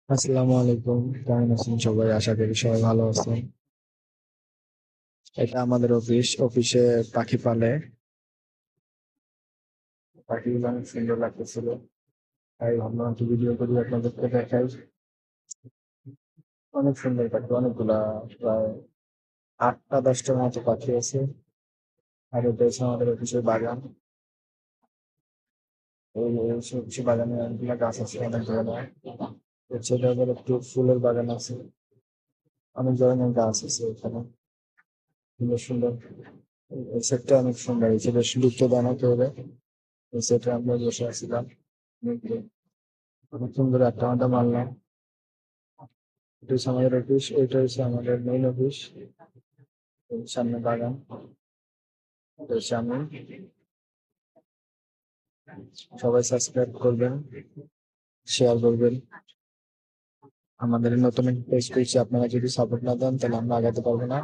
আসসালামু আলাইকুম। কেমন আছেন সবাই? আশা করি সবাই ভালো আছেন। এটা আমাদের অফিস। অফিসে পাখি পালে। পাখিগুলো অনেক সুন্দর লাগতেছিল। তাই ভাবলাম একটু ভিডিও করি আপনাদেরকে দেখাই। অনেক সুন্দর পাখি, অনেকগুলা, প্রায় 8টা 10টার মতো পাখি আছে। আর এটা হচ্ছে আমাদের অফিসের বাগান। এই অফিসের বাগানে অনেকগুলা গাছ আছে, অনেক ধরনের। হচ্ছে এটা আবার একটু ফুলের বাগান আছে। অনেক ধরনের গাছ আছে এখানে, সুন্দর সুন্দর। এই সেটটা অনেক সুন্দর, এই সেটা ঢুকতে দেয় না কেউ। এই সেটে আমরা বসে আছিলাম। অনেক সুন্দর একটা আড্ডা মারলাম। এটা হচ্ছে আমাদের অফিস, ওইটা হচ্ছে আমাদের মেইন অফিস। সামনে বাগান, এটা হচ্ছে আমি। সবাই সাবস্ক্রাইব করবেন, শেয়ার করবেন। আমাদের নতুন পেজ করছি, আপনারা যদি সাপোর্ট না দেন তাহলে আমরা আগাতে পারবো না।